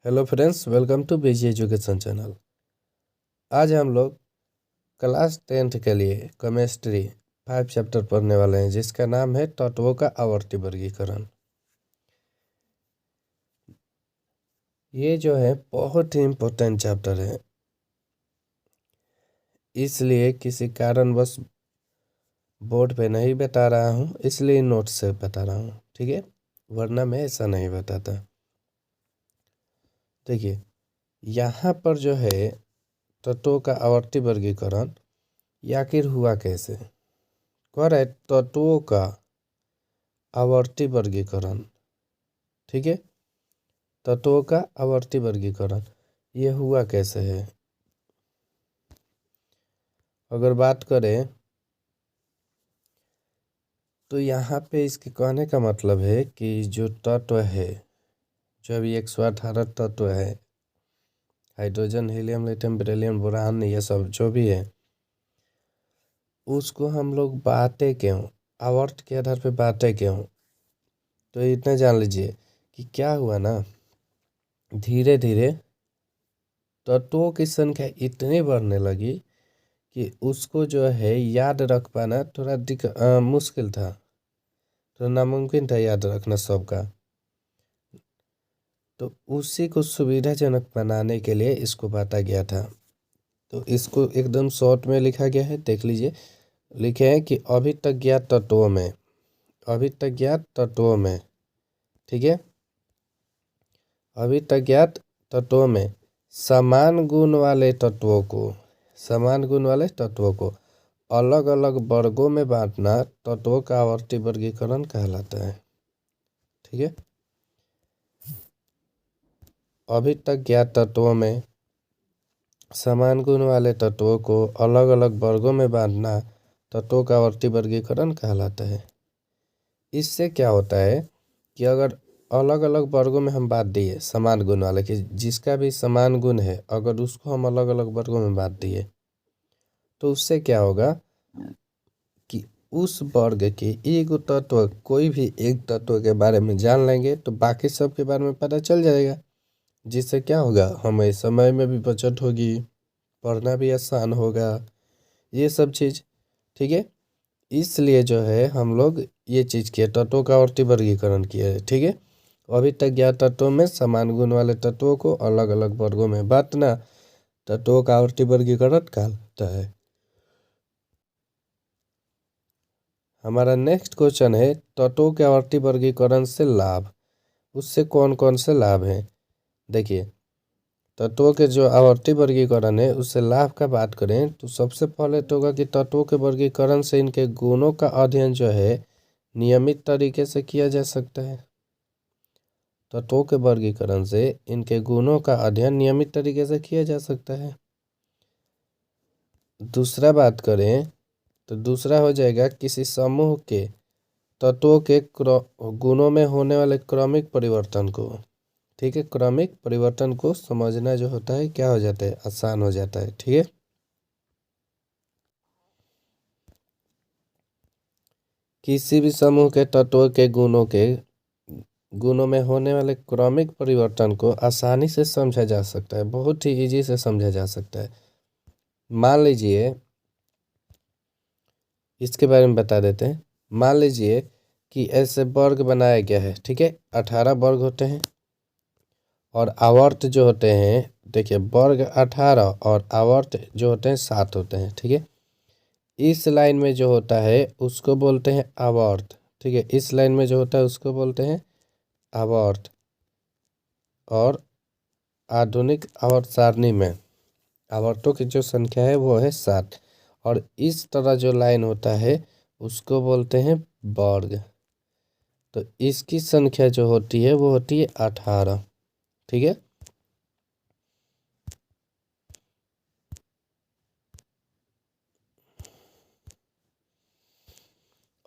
Hello friends, welcome to BG education channel. आज हम लोग क्लास 10th के लिए केमिस्ट्री 5 चैप्टर पढ़ने वाले हैं, जिसका नाम है तत्वों का आवर्ती वर्गीकरण। ये जो है बहुत ही इम्पोर्टेंट चैप्टर है, इसलिए किसी कारणवश बोर्ड पे नहीं बता रहा हूँ, इसलिए नोट से बता रहा हूँ, ठीक है, वरना मैं ऐसा नहीं बताता। देखिए, यहाँ पर जो है तत्वों का आवर्ती वर्गीकरण आखिर हुआ कैसे। कह रहे तत्वों का आवर्ती वर्गीकरण, ठीक है, तत्वों का आवर्ती वर्गीकरण ये हुआ कैसे है। अगर बात करें तो यहाँ पे इसके कहने का मतलब है कि जो तत्व है, जो अभी 118 तत्व है, hydrogen, helium, lithium, beryllium, boron, ये सब जो भी है, उसको हम लोग बांटे क्यों, आवर्त के आधार पे बांटे क्यों। तो इतना जान लीजिए कि क्या हुआ ना, धीरे धीरे तत्वों की संख्या इतनी बढ़ने लगी कि उसको जो है याद रख पाना थोड़ा मुश्किल था, तो नामुमकिन था याद रखना सबका। तो उसी को सुविधाजनक बनाने के लिए इसको बांटा गया था। तो इसको एकदम शॉर्ट में लिखा गया है, देख लीजिए। लिखे हैं कि अभी तक ज्ञात तत्वों में, अभी तक ज्ञात तत्वों में, ठीक है, अभी तक ज्ञात तत्वों में समान गुण वाले तत्वों को, समान गुण वाले तत्वों को अलग अलग वर्गों में बांटना तत्वों का आवर्ती वर्गीकरण कहलाता है, ठीक है। अभी तक ज्ञात तत्वों में समान गुण वाले तत्वों को अलग अलग वर्गों में बांटना तत्वों का आवर्ती वर्गीकरण कहलाता है। इससे क्या होता है कि अगर अलग अलग वर्गों में हम बांट दिए समान गुण वाले कि जिसका भी समान गुण है, अगर उसको हम अलग अलग वर्गों में बांट दिए तो उससे क्या होगा कि उस वर्ग के एक तत्व, कोई भी एक तत्व के बारे में जान लेंगे तो बाकी सब के बारे में पता चल जाएगा, जिससे क्या होगा, हमें समय में भी बचत होगी, पढ़ना भी आसान होगा, ये सब चीज़, ठीक है। इसलिए जो है हम लोग ये चीज़ किए, तत्वों का आवर्ती वर्गीकरण किया है, ठीक है। अभी तक ज्ञात तत्वों में समान गुण वाले तत्वों को अलग अलग वर्गों में बांटना तत्वों का आवर्ती वर्गीकरण कहलाता है। हमारा नेक्स्ट क्वेश्चन है तत्वों के आवर्ती वर्गीकरण से लाभ। उससे कौन कौन से लाभ हैं। देखिए, तत्वों के जो आवर्ती वर्गीकरण है उससे लाभ का बात करें तो सबसे पहले तो होगा कि तत्वों के वर्गीकरण से इनके गुणों का अध्ययन जो है नियमित तरीके से किया जा सकता है। तत्वों के वर्गीकरण से इनके गुणों का अध्ययन नियमित तरीके से किया जा सकता है। दूसरा बात करें तो दूसरा हो जाएगा किसी समूह के तत्वों के गुणों में होने वाले क्रमिक परिवर्तन को, ठीक है, क्रमिक परिवर्तन को समझना जो होता है क्या हो जाता है, आसान हो जाता है, ठीक है। किसी भी समूह के तत्वों के गुणों में होने वाले क्रमिक परिवर्तन को आसानी से समझा जा सकता है, बहुत ही इजी से समझा जा सकता है। मान लीजिए, इसके बारे में बता देते हैं। मान लीजिए कि ऐसे वर्ग बनाया गया है, ठीक है, 18 वर्ग होते हैं और आवर्त जो होते हैं, देखिए वर्ग 18 और आवर्त जो होते हैं 7 होते हैं, ठीक है। इस लाइन में जो होता है उसको बोलते हैं आवर्त, ठीक है, इस लाइन में जो होता है उसको बोलते हैं आवर्त। और आधुनिक आवर्त सारणी में आवर्तों की जो संख्या है वो है 7, और इस तरह जो लाइन होता है उसको बोलते हैं वर्ग। तो इसकी संख्या जो होती है वो होती है 18, ठीक है।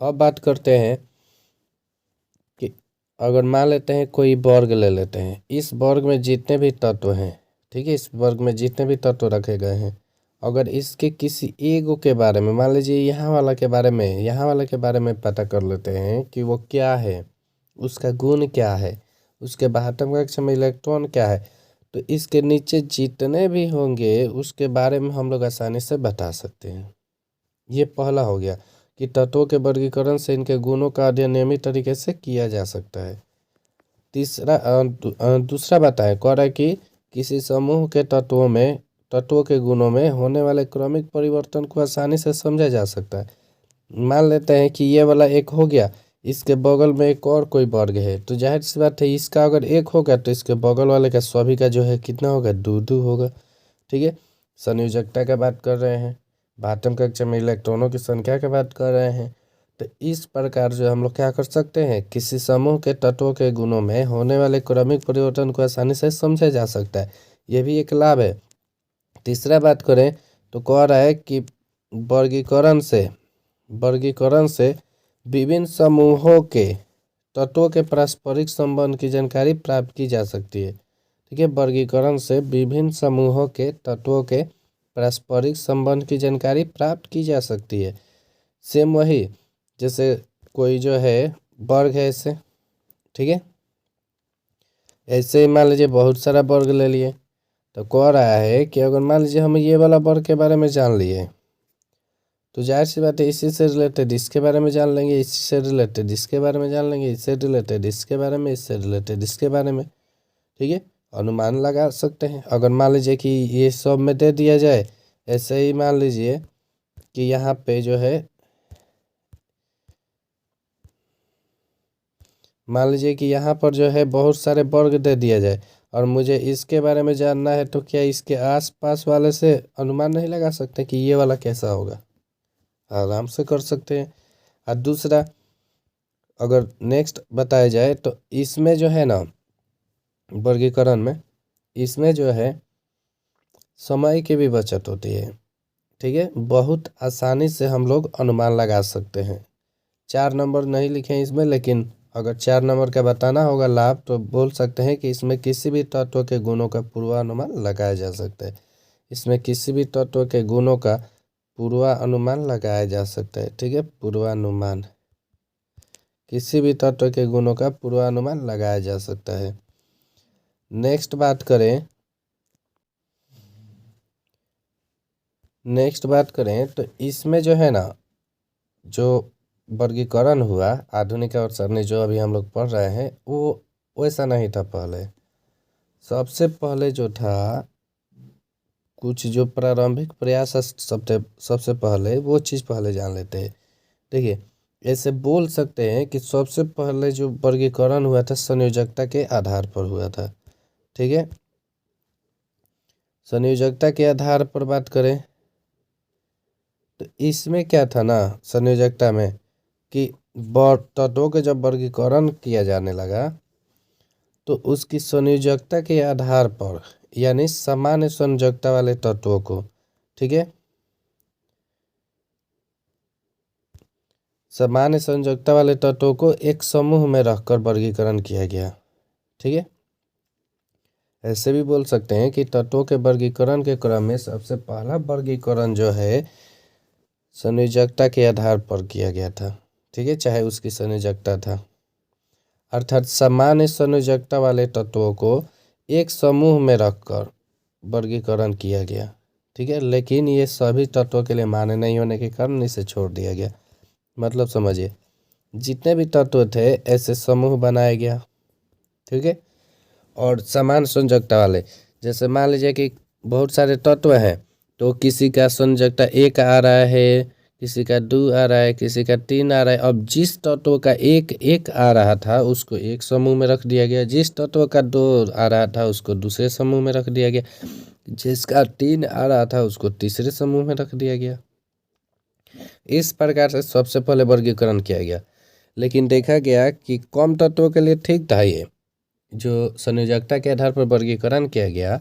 अब बात करते हैं कि अगर मान लेते हैं कोई वर्ग ले लेते हैं, इस वर्ग में जितने भी तत्व हैं, ठीक है, इस वर्ग में जितने भी तत्व रखे गए हैं, अगर इसके किसी एगो के बारे में, मान लीजिए यहाँ वाला के बारे में, यहाँ वाले के बारे में पता कर लेते हैं कि वो क्या है, उसका गुण क्या है, उसके बाहर कक्ष में इलेक्ट्रॉन क्या है, तो इसके नीचे जितने भी होंगे उसके बारे में हम लोग आसानी से बता सकते हैं। ये पहला हो गया कि तत्वों के वर्गीकरण से इनके गुणों का अध्ययन नियमित तरीके से किया जा सकता है। दूसरा बताएं, कह रहा है कि किसी समूह के तत्वों के गुणों में होने वाले क्रमिक परिवर्तन को आसानी से समझा जा सकता है। मान लेते हैं कि ये वाला एक हो गया, इसके बगल में एक और कोई वर्ग है, तो जाहिर सी बात है इसका अगर एक होगा तो इसके बगल वाले का सभी का जो है कितना होगा, दो दो होगा। ठीक है, संयोजकता का बात कर रहे हैं, आठवीं कक्षा में इलेक्ट्रॉनों की संख्या की बात कर रहे हैं। तो इस प्रकार जो हम लोग क्या कर सकते हैं, किसी समूह के तत्वों के गुणों में होने वाले क्रमिक परिवर्तन को आसानी से समझा जा सकता है। यह भी एक लाभ है। तीसरा बात करें तो कह रहा है कि वर्गीकरण से विभिन्न समूहों के तत्वों के पारस्परिक संबंध की जानकारी प्राप्त की जा सकती है। ठीक है, वर्गीकरण से विभिन्न समूहों के तत्वों के पारस्परिक संबंध की जानकारी प्राप्त की जा सकती है। सेम वही, जैसे कोई जो है वर्ग है ऐसे, ठीक है, ऐसे मान लीजिए बहुत सारा वर्ग ले लिए, तो कह रहा है कि अगर मान लीजिए हम ये वाला वर्ग के बारे में जान लिए तो जाहिर सी बात है इसी से रिलेटेड इसके बारे में जान लेंगे, इसी से रिलेटेड इसके बारे में जान लेंगे, इससे रिलेटेड इसके बारे में, इससे रिलेटेड इसके बारे में। ठीक है, अनुमान लगा सकते हैं। अगर मान लीजिए कि ये सब में दे दिया जाए, ऐसे ही मान लीजिए कि यहाँ पे जो है, मान लीजिए कि यहाँ पर जो है बहुत सारे वर्ग दे दिया जाए और मुझे इसके बारे में जानना है, तो क्या इसके आसपास वाले से अनुमान नहीं लगा सकते कि ये वाला कैसा होगा? आराम से कर सकते हैं। और दूसरा, अगर नेक्स्ट बताया जाए तो इसमें जो है ना, वर्गीकरण में इसमें जो है समय की भी बचत होती है। ठीक है, बहुत आसानी से हम लोग अनुमान लगा सकते हैं। 4 नंबर नहीं लिखे हैं इसमें, लेकिन अगर 4 नंबर का बताना होगा लाभ तो बोल सकते हैं कि इसमें किसी भी तत्व के गुणों का पूर्वानुमान लगाया जा सकता है। इसमें किसी भी तत्व के गुणों का पूर्वानुमान लगाया जा सकता है। ठीक है, पूर्वानुमान, किसी भी तत्व के गुणों का पूर्वानुमान लगाया जा सकता है। नेक्स्ट बात करें तो इसमें जो है ना, जो वर्गीकरण हुआ आधुनिक और सरणी जो अभी हम लोग पढ़ रहे हैं, वो वैसा नहीं था। पहले सबसे पहले जो था, कुछ जो प्रारंभिक प्रयास सबसे पहले वो चीज़ पहले जान लेते हैं। देखिए, ऐसे बोल सकते हैं कि सबसे पहले जो वर्गीकरण हुआ था संयोजकता के आधार पर हुआ था। ठीक है, संयोजकता के आधार पर बात करें तो इसमें क्या था ना, संयोजकता में कि तत्वों के जब वर्गीकरण किया जाने लगा तो उसकी संयोजकता के आधार पर, यानी सामान्य संयोजकता वाले तत्वों को, ठीक है, सामान्य संयोजकता वाले तत्वों को एक समूह में रखकर वर्गीकरण किया गया। ठीक है, ऐसे भी बोल सकते हैं कि तत्वों के वर्गीकरण के क्रम में सबसे पहला वर्गीकरण जो है संयोजकता के आधार पर किया गया था। ठीक है, चाहे उसकी संयोजकता था, अर्थात सामान्य संयोजकता वाले तत्वों को एक समूह में रखकर वर्गीकरण किया गया। ठीक है, लेकिन ये सभी तत्वों के लिए मान्य नहीं होने के कारण इसे छोड़ दिया गया। मतलब समझिए, जितने भी तत्व थे ऐसे समूह बनाया गया। ठीक है, और समान संयोजकता वाले, जैसे मान लीजिए कि बहुत सारे तत्व हैं, तो किसी का संयोजकता 1 आ रहा है, किसी का 2 आ रहा है, किसी का 3 आ रहा है। अब जिस तत्व का 1 आ रहा था उसको एक समूह में रख दिया गया, जिस तत्व का 2 आ रहा था उसको दूसरे समूह में रख दिया गया, जिसका 3 आ रहा था उसको तीसरे समूह में रख दिया गया। इस प्रकार से सबसे पहले वर्गीकरण किया गया, लेकिन देखा गया कि कम तत्वों के लिए ठीक था। ये जो संयोजकता के आधार पर वर्गीकरण किया गया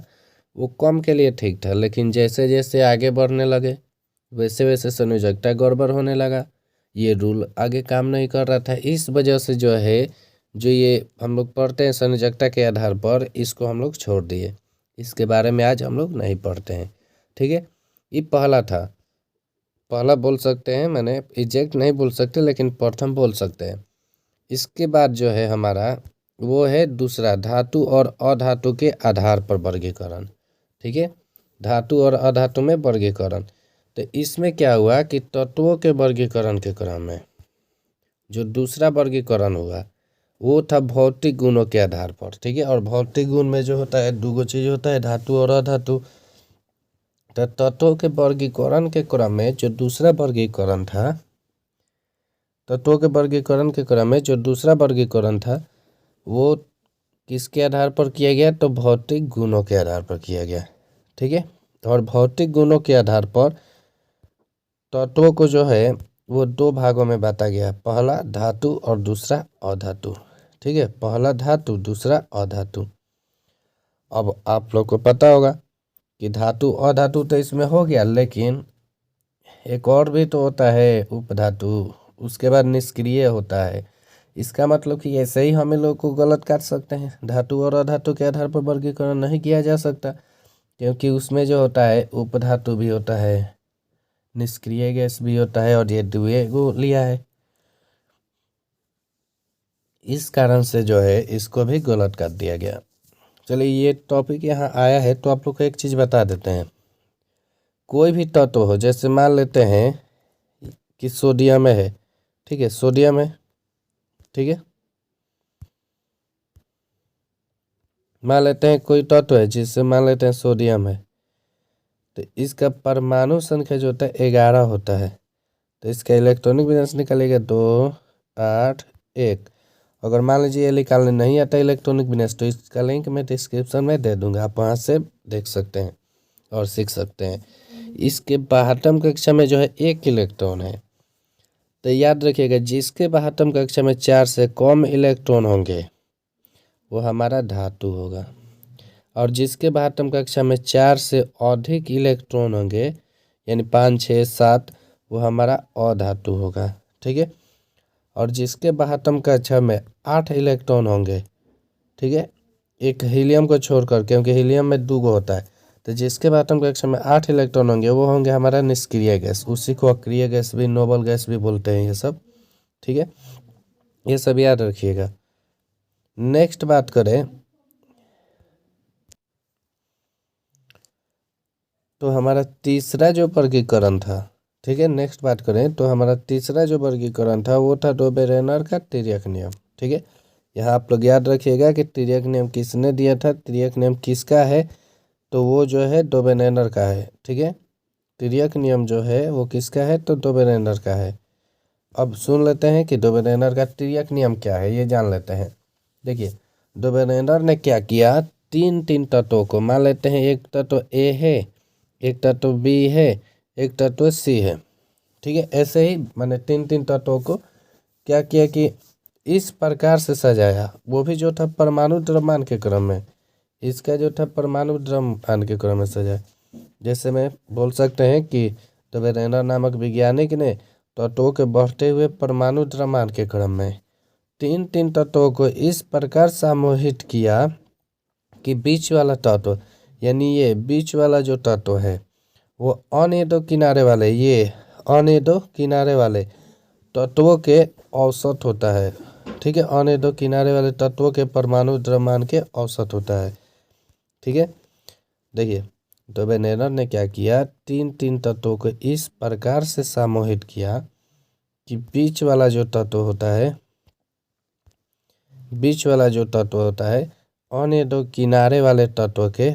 वो कम के लिए ठीक था, लेकिन जैसे जैसे आगे बढ़ने लगे वैसे वैसे संयोजकता गड़बड़ होने लगा, ये रूल आगे काम नहीं कर रहा था। इस वजह से जो है, जो ये हम लोग पढ़ते हैं संयोजकता के आधार पर, इसको हम लोग छोड़ दिए, इसके बारे में आज हम लोग नहीं पढ़ते हैं। ठीक है, ये पहला बोल सकते हैं, मैंने एग्जैक्ट नहीं बोल सकते लेकिन प्रथम बोल सकते हैं। इसके बाद जो है हमारा वो है दूसरा, धातु और अधातु के आधार पर वर्गीकरण। ठीक है, धातु और अधातु में वर्गीकरण। तो इसमें क्या हुआ कि तत्वों के वर्गीकरण के क्रम में जो दूसरा वर्गीकरण हुआ वो था भौतिक गुणों के आधार पर। ठीक है, और भौतिक गुण में जो होता है दो चीज होता है, धातु और अधातु। तो तत्वों के वर्गीकरण के क्रम में जो दूसरा वर्गीकरण था, तत्वों के वर्गीकरण के क्रम में जो दूसरा वर्गीकरण था वो किसके आधार पर किया गया, तो भौतिक गुणों के आधार पर किया गया। ठीक है, और भौतिक गुणों के आधार पर तत्वों को जो है वो दो भागों में बांटा गया, पहला धातु और दूसरा अधातु। ठीक है, पहला धातु दूसरा अधातु। अब आप लोग को पता होगा कि धातु अधातु तो इसमें हो गया, लेकिन एक और भी तो होता है उपधातु, उसके बाद निष्क्रिय होता है। इसका मतलब कि ऐसे ही हमें लोग को गलत काट सकते हैं, धातु और अधातु के आधार पर वर्गीकरण नहीं किया जा सकता, क्योंकि उसमें जो होता है उपधातु भी होता है, निष्क्रिय गैस भी होता है, और ये द्विगु लिया है। इस कारण से जो है इसको भी गलत काट दिया गया। चलिए, ये टॉपिक यहाँ आया है तो आप लोग को एक चीज़ बता देते हैं। कोई भी तत्व हो, जैसे मान लेते हैं कि सोडियम है। ठीक है, सोडियम है। ठीक है, मान लेते हैं कोई तत्व है जिससे मान लेते हैं सोडियम है, तो इसका परमाणु संख्या जो होता है 11 होता है। तो इसका इलेक्ट्रॉनिक विन्यास निकालेगा 2 8 1। अगर मान लीजिए ये निकालने नहीं आता इलेक्ट्रॉनिक विन्यास तो इसका लिंक मैं डिस्क्रिप्शन में दे दूंगा, आप वहाँ से देख सकते हैं और सीख सकते हैं। इसके 72 कक्षा में जो है 1 इलेक्ट्रॉन है। तो याद रखिएगा, जिसके 72 कक्षा में 4 से कम इलेक्ट्रॉन होंगे वो हमारा धातु होगा, और जिसके 72 कक्षा में 4 से अधिक इलेक्ट्रॉन होंगे यानी 5 6 7 वो हमारा अधातु होगा। ठीक है, और जिसके 72 कक्षा में 8 इलेक्ट्रॉन होंगे, ठीक है, एक हीलियम को छोड़कर, क्योंकि हीलियम में 2 होता है, तो जिसके 72 कक्षा में 8 इलेक्ट्रॉन होंगे वो होंगे हमारा निष्क्रिय गैस। उसी को अक्रिय गैस भी, नोबल गैस भी बोलते हैं ये सब। ठीक है, ये सब याद रखिएगा। नेक्स्ट बात करें तो हमारा तीसरा जो वर्गीकरण था, ठीक है, नेक्स्ट बात करें तो हमारा तीसरा जो वर्गीकरण था वो था डोबेरेनर का तिर्यक नियम। ठीक है, यहाँ आप लोग याद रखिएगा कि तिर्यक नियम किसने दिया था, तिर्यक नियम किसका है, तो वो जो है डोबेरेनर का है। ठीक है, तिर्यक नियम जो है वो किसका है, तो डोबेरेनर का है। अब सुन लेते हैं कि डोबेरेनर का तिर्यक नियम क्या है, ये जान लेते हैं। देखिए, डोबेरेनर ने क्या किया, तीन तीन तत्वों को मान लेते हैं, एक तत्व ए है, एक तत्व बी है, एक तत्व सी है। ठीक है, ऐसे ही मैंने तीन तीन तत्वों को क्या किया कि इस प्रकार से सजाया, वो भी जो था परमाणु द्रव्यमान के क्रम में, इसका जो था परमाणु द्रव्यमान के क्रम में सजाया। जैसे मैं बोल सकते हैं कि डोबेरेनर नामक वैज्ञानिक ने तत्वों के बढ़ते हुए परमाणु द्रव्यमान के क्रम में तीन तीन तत्वों को इस प्रकार समूहित किया कि बीच वाला तत्व, यानी ये बीच वाला जो तत्व है वो अनेदो किनारे वाले, ये अनेदो किनारे वाले तत्वों के औसत होता है। ठीक है, अनेदो किनारे वाले तत्वों के परमाणु द्रव्यमान के औसत होता है। ठीक है, देखिए डोबेरेनर ने क्या किया, तीन तीन तत्वों को इस प्रकार से समूहित किया कि बीच वाला जो तत्व होता है, बीच वाला जो तत्व होता है अन्य दो किनारे वाले तत्व के,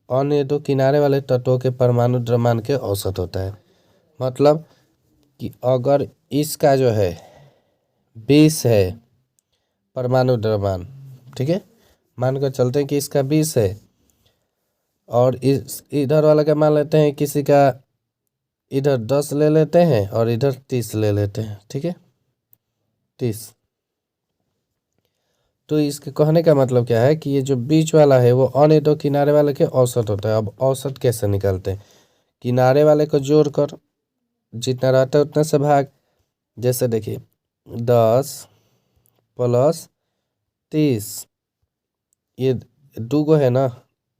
अन्य दो किनारे वाले तत्वों के परमाणु द्रव्यमान के औसत होता है। मतलब कि अगर इसका जो है 20 है परमाणु द्रव्यमान, ठीक है, मान कर चलते हैं कि इसका 20 है, और इस इधर वाला का मान लेते हैं किसी का, इधर 10 ले लेते हैं और इधर 30 ले लेते हैं। ठीक है, 30। तो इसके कहने का मतलब क्या है कि ये जो बीच वाला है वो अन्य दो किनारे वाले के औसत होता है। अब औसत कैसे निकालते हैं, किनारे वाले को जोड़कर जितना रहता है उतना से भाग। जैसे देखिए 10 + 30, ये 2 है ना,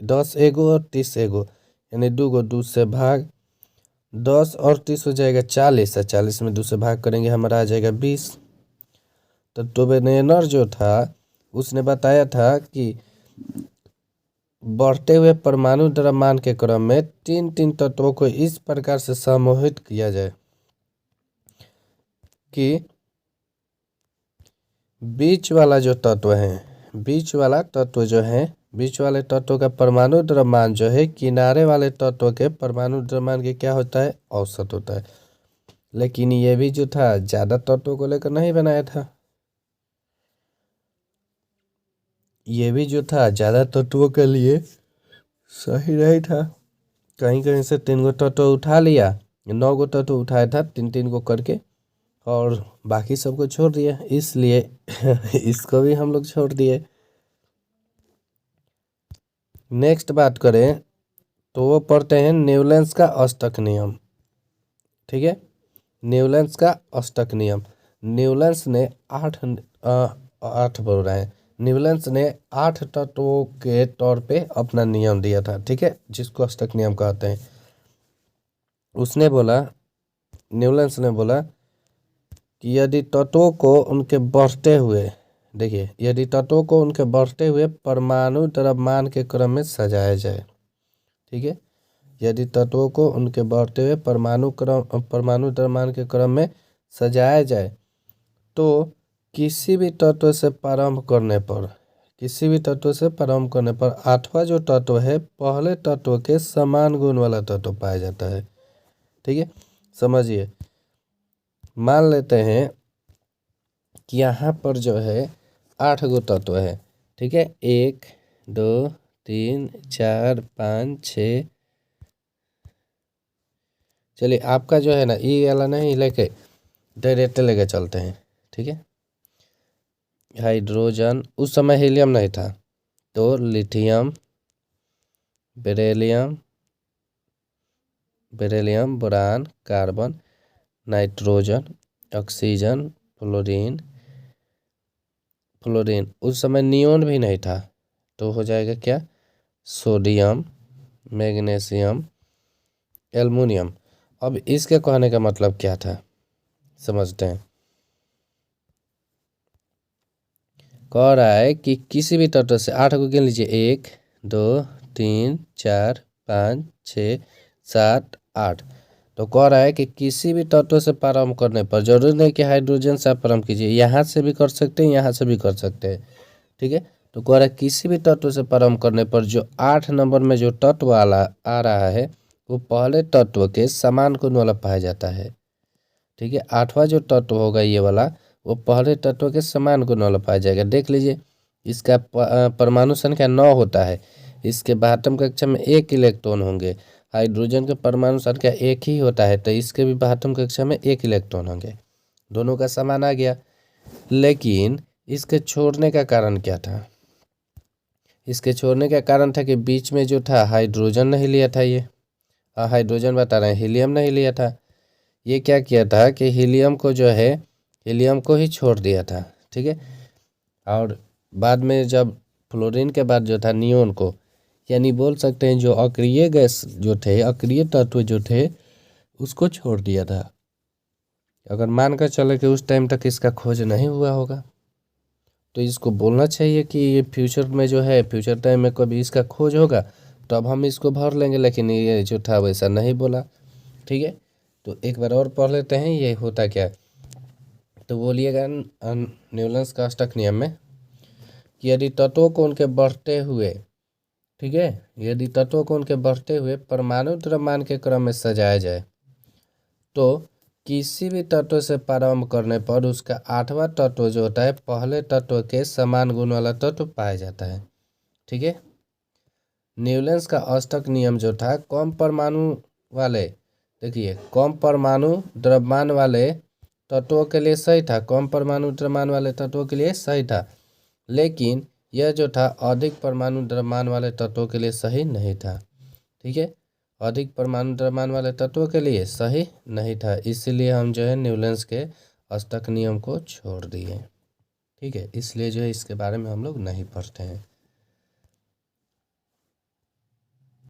10 एगो और 30 एगो, यानी 2 से भाग, 10 और 30 हो जाएगा 40, और 40 में 2 से भाग करेंगे हमारा आ जाएगा 20। तो डोबेरेनर जो था उसने बताया था कि बढ़ते हुए परमाणु द्रव्यमान के क्रम में तीन तीन तत्वों को इस प्रकार से समूहित किया जाए कि बीच वाला जो तत्व है, बीच वाला तत्व जो है, बीच वाले तत्व का परमाणु द्रव्यमान जो है किनारे वाले तत्व के परमाणु द्रव्यमान के क्या होता है, औसत होता है। लेकिन ये भी जो था ज्यादा तत्वों को लेकर नहीं बनाया था, ये भी जो था ज्यादा तत्वों के लिए सही नहीं था। कहीं कहीं से 3 गो तत्व उठा लिया, 9 गो तत्व उठाया था 3 3 गो करके, और बाकी सबको छोड़ दिया, इसलिए इसको भी हम लोग छोड़ दिए। नेक्स्ट बात करें तो वो पढ़ते हैं न्यूलैंस का अष्टक नियम। ठीक है, न्यूलैंस का अष्टक नियम। न्यूलैंस ने 8 बोल रहे हैं, न्यूलैंस ने 8 तत्वों के तौर पे अपना नियम दिया था। ठीक है, जिसको अष्टक नियम कहते हैं। उसने बोला, न्यूलैंस ने बोला कि यदि तत्वों को उनके बढ़ते हुए, देखिए, यदि तत्वों को उनके बढ़ते हुए परमाणु द्रव्यमान के क्रम में सजाया जाए, ठीक है, यदि तत्वों को उनके बढ़ते हुए परमाणु द्रव्यमान के क्रम में सजाया जाए तो किसी भी तत्व से प्रारंभ करने पर, किसी भी तत्व से प्रारंभ करने पर 8वां जो तत्व है पहले तत्व के समान गुण वाला तत्व पाया जाता है। ठीक है, समझिए, मान लेते हैं कि यहाँ पर जो है 8 गो तत्व है। ठीक है, 1 2 3 4 5 6, चलिए आपका जो है ना ये वाला नहीं लेके डायरेक्ट लेके चलते हैं। ठीक है, हाइड्रोजन, उस समय हीलियम नहीं था, तो lithium, beryllium, boron, carbon, nitrogen, oxygen, fluorine, उस समय नियोन भी नहीं था, तो हो जाएगा क्या, सोडियम, मैग्नीशियम, एल्युमिनियम। अब इसके कहने का मतलब क्या था, समझते हैं। कह रहा है कि किसी भी तत्व से 8 को गिन लीजिए, 1 2 3 4 5 6 7 8। तो कह रहा है कि किसी भी तत्व से प्रारंभ करने पर, जरूरी नहीं कि हाइड्रोजन से आप प्रारंभ कीजिए, यहाँ से भी कर सकते हैं, यहाँ से भी कर सकते हैं। ठीक है, तो कह रहा है किसी भी तत्व से प्रारंभ करने पर जो 8 नंबर में जो तत्व आ रहा है वो पहले तत्व के समान गुण वाला पाया जाता है। ठीक है, 8वां जो तत्व होगा ये वाला, वो पहले तत्व के समान गुण वाला पाया जाएगा। देख लीजिए, इसका परमाणु संख्या 9 होता है, इसके बाहत्तम कक्षा में 1 इलेक्ट्रॉन होंगे। हाइड्रोजन का परमाणु संख्या 1 ही होता है, तो इसके भी बाहत्तम कक्षा में 1 इलेक्ट्रॉन होंगे, दोनों का समान आ गया। लेकिन इसके छोड़ने का कारण क्या था, इसके छोड़ने का कारण था कि बीच में जो था हाइड्रोजन नहीं लिया था, ये हाइड्रोजन बता रहे हैं, हीलियम नहीं लिया था। ये क्या किया था कि हीलियम को जो है, हीलियम को ही छोड़ दिया था। ठीक है, और बाद में जब फ्लोरीन के बाद जो था नियोन को, यानी बोल सकते हैं जो अक्रिय गैस जो थे, अक्रिय तत्व जो थे, उसको छोड़ दिया था। अगर मान कर चले कि उस टाइम तक इसका खोज नहीं हुआ होगा तो इसको बोलना चाहिए कि ये फ्यूचर में जो है, फ्यूचर टाइम में कभी इसका खोज होगा तो अब हम इसको भर लेंगे, लेकिन ये जो था वैसा नहीं बोला। ठीक है, तो एक बार और पढ़ लेते हैं ये होता क्या है। तो बोलिएगा न्यूलैंस का अष्टक नियम में कि यदि तत्वों को उनके बढ़ते हुए, ठीक है, यदि तत्वों को उनके बढ़ते हुए परमाणु द्रव्यमान के क्रम में सजाया जाए तो किसी भी तत्व से प्रारंभ करने पर उसका 8वां तत्व जो होता है पहले तत्व के समान गुण वाला तत्व पाया जाता है। ठीक है, न्यूलैंस का अष्टक नियम जो था कम परमाणु वाले, देखिए कम परमाणु द्रव्यमान वाले तत्वों के लिए सही था, कम परमाणु द्रव्यमान वाले तत्वों के लिए सही था, लेकिन यह जो था अधिक परमाणु द्रव्यमान वाले तत्वों के लिए सही नहीं था। ठीक है, अधिक परमाणु द्रव्यमान वाले तत्वों के लिए सही नहीं था, इसीलिए हम जो है न्यूलैंस के अष्टक नियम को छोड़ दिए। ठीक है, इसलिए जो है इसके बारे में हम लोग नहीं पढ़ते हैं।